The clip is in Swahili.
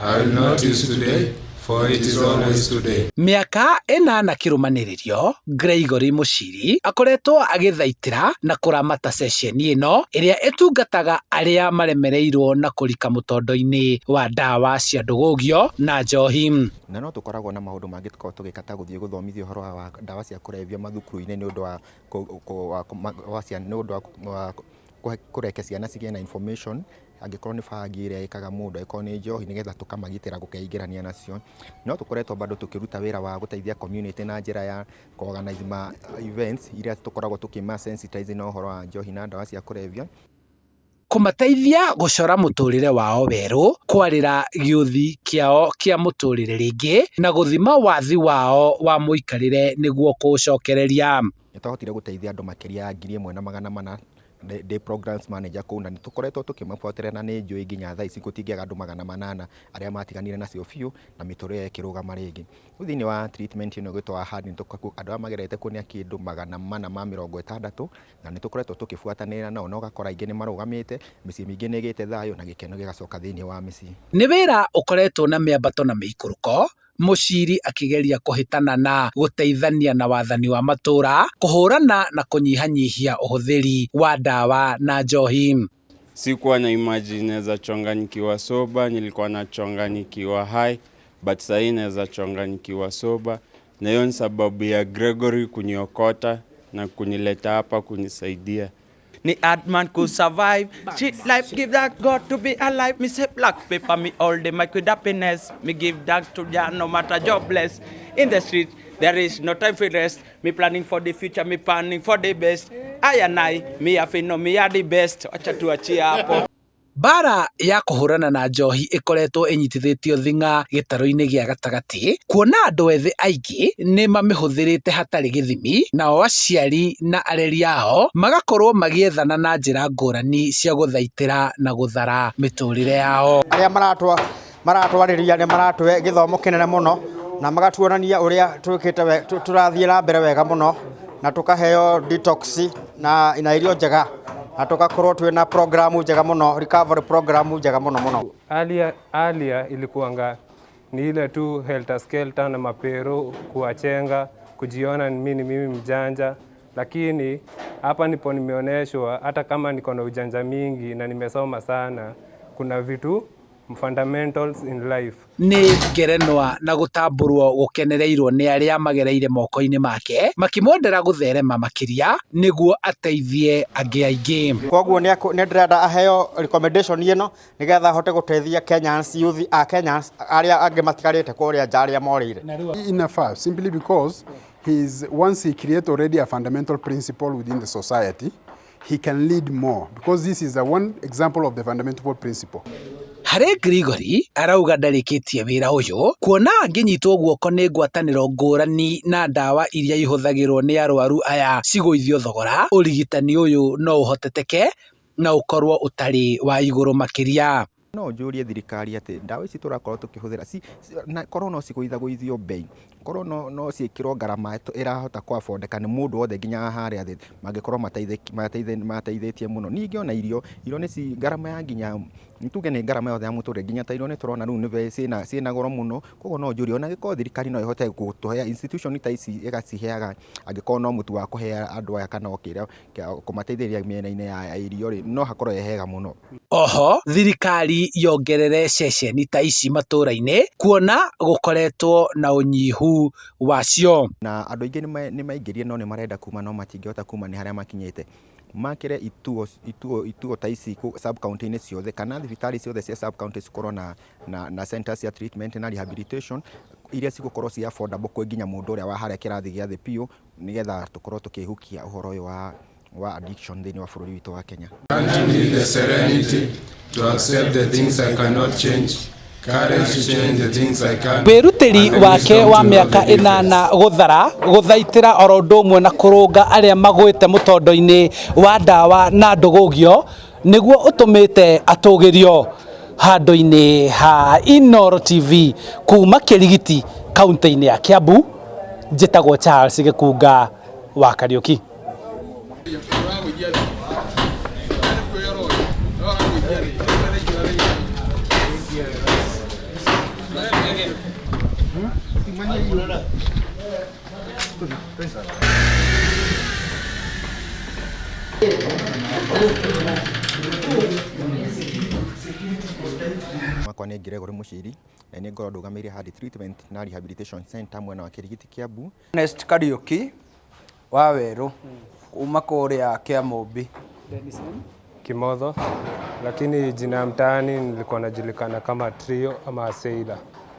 I will not use today, for it is always today. Miaka ĩnana kĩrũmanĩrĩrio, Gregory Muchiri akoretwo agĩthaitĩra na kũramata ceceni ĩno ĩrĩa ĩtungataga arĩa maremereirwo na kũrika mũtondo-inĩ wa ndawa cia ndũgũgio na njohi. Na no tũkoragwo na maũndũ mangĩ tũkoragwo tũgĩka ta gũthiĩ gũthomithia ũhoro wa ndawa cia kũrebia mathukuru-inĩ nĩ ũndũ wa kũreke ciana cigĩe na information angĩkorwo nĩ bangi ĩrĩa ĩkaga mũndũ, angĩkorwo nĩ njohi, nĩgetha tũkamagitĩra gũkeingĩrania nacio. No tũkoretwo bado tũkĩruta wĩra wa gũteithia community na njĩra ya organize events iria tũkoragwo tũkĩma-sensitize na ũhoro wa njohi na ndawa cia kũrebia, kũmateithia gũcora mũtũrĩre wao werũ, kwarĩra gĩũthi kĩao kĩa mũtũrĩre rĩngĩ na gũthima wathi wao wa mũikarĩre nĩguo kũũcokereria. Nĩtwahotire gũteithia andũ makĩria ya 1,400 day programs manager kũu, na nĩtũkoretwo tũkĩmabuatĩrĩra, na nĩ njũĩ nginya thaa ici gũtingĩaga andũ 800 arĩa matiganire nacio biũ na mĩtũrĩre ĩkĩrũgama rĩngĩ. Thĩinĩ wa treatment ĩno ĩgĩtwo hard, andũ arĩa magerete kuonia kĩndũ 460 na nĩtũkoretwo tũkĩbuatanĩrĩra nao, na ũgakora aingĩ nĩ marũgamĩte, mĩciĩ mingĩ nĩ ĩgĩte thayũ na gĩkeno gĩgacoka thĩinĩ wa mĩciĩ. Nĩ wĩra ũkoretwo na mĩambato na mĩikũrũko, Muchiri akĩgeria kũhĩtana na gũteithania na wathani wa matũra, kũhũrana na kũnyihanyihia ũhũthĩri wa ndawa na njohi. Sikuwa na imagine naweza chonga nikiwa soba, nilikuwa na chonga nikiwa high, but sahii naweza chonga nikiwa soba, na hiyo ni sababu ya Gregory kuniokota na kunileta hapa kunisaidia. Ni Adman could survive. Shit life give that God to be alive. Me say black paper me all day, my with happiness. Me give that to Jah no matter jobless. In the street there is no time for rest. Me planning for the future, me planning for the best. I and I, me have to know me are the best. Acha tuachie hapo. Bara ya kũhũrana na njohi ĩkoretwo ĩnyitithĩtio thing'a gĩtarũ-inĩ gĩa gatagatĩ, kuona andũ ethĩ aingĩ nĩ mamĩhũthĩrĩte hatarĩ gĩthimi, nao aciari na areri ao magakorwo magĩethana na njĩra ngũrani cia gũthaitĩra na gũthara mĩtũrĩre yao. Arĩa maratwarĩria nĩ maratũhe gĩthomo kĩnene mũno, na magatuonania ũrĩa tũrathiĩ na mbere wega mũno, na tũkaheo detox na irio njega, na tukakorwo twina programu njega muno, recovery programu njega muno. Alia ilikuanga ni ile tu helter skelter na mapero, kuwachenga, kujiona mimi mjanja, lakini hapa nipo nimeoneshwa hata kama niko na ujanja mingi na nimesoma sana, kuna vitu fundamentals in life. Nĩ ngerenwa na gũtambũrwo gũkenereirwo nĩ arĩa magereire moko-inĩ make, makĩmwendera gũtherema makĩria nĩguo ateithie angĩ aingĩ. Koguo nĩ ndĩrenda aheo recommendation ĩno nĩgetha ahote gũteithia Kenyans youth Kenyans arĩa angĩ matigarĩte kũrĩa nja arĩa morĩire. Inafaa simply because once he create already a fundamental principle within the society, he can lead more, because this is one example of the fundamental principle. Harĩ Gregory arauga ndarĩkĩtie wĩra ũyũ, kuona angĩnyitwo guoko nĩ ngwatanĩro ngũrani na ndawa iria ihũthagĩrwo nĩ arwaru aya cigũithio thogora, ũrigitani ũyũ no ũhoteteke na ũkorwo ũtarĩ wa igũrũ makĩria. No njũrie thirikari atĩ ndawa ici tũrakorwo tũkĩhũthĩra na korwo no cigũithagũithio bei, korwo no ciĩkĩrwo ngarama ĩrahota kũabondeka nĩ mũndũ wothe nginya harĩa thĩ, mangĩkorwo mateithĩtie mũno. Ningĩ ona irio nĩ ngarama ya nginya nituge nĩ ngarama yothe ya mũtũrĩre, nginya ta irio nĩ tũrona rĩu nĩ ciĩna goro mũno. Koguo no njũrie ona gĩkorwo thirikari no ĩhote gũtũhe institution ta ici ĩgaciheaga, angĩkorwo no mũtu wa kũhe andũ aya kana okĩrĩa kũmateithĩrĩria mĩena-inĩ ya irio rĩ, no hakorwo hega mũno. Oho thirikari yongerere ceceni ta ici matũra-inĩ, kuona gũkoretwo na ũnyihu wacio. Na andũ aingĩ nĩ maingĩrie no nĩ marenda kuma no matingĩhota kuma nĩ harĩa makinyĩte. Makĩre ituo ta ici sub county-inĩ ciothe kana thibitarĩ ciothe cia sub county cikorwo na centers cia treatment na rehabilitation iria cigũkorwo cia affordable kwa nginya mũndũ ũrĩa wa harĩa kĩrathi gĩa thĩ biũ, nĩgetha tũkorwo tũkĩhukia ũhoro ũyũ wa addiction thĩinĩ wa bũrũri witũ wa Kenya. To need the serenity to accept the things I cannot change. Wĩrutĩri wake wa mĩaka 8 gũthaitĩra oro ũndũ ũmwe na kũrũnga arĩa magwĩte mũtondo-inĩ wa ndawa na ndũgũgio nĩguo ũtũmĩte atũgĩrio handũ-inĩ ha Inooro TV kuma Kĩrigiti kaunti-inĩ ya Kiambu. Njĩtagwo Charles Gĩkunga wa Kariũki. Makwa nĩ Gregory Muchiri na nĩ ngorwo ndũgamĩrĩire Hard Treatment na Rehabilitation Center mwena wa Kĩrigiti Kiambu. Ernest Kariuki wa Weru kuma kũrĩa Kĩamũmbi. Kimotho, lakini jina ya mtaani nilikuwa najulikana kama Trio ama Seila.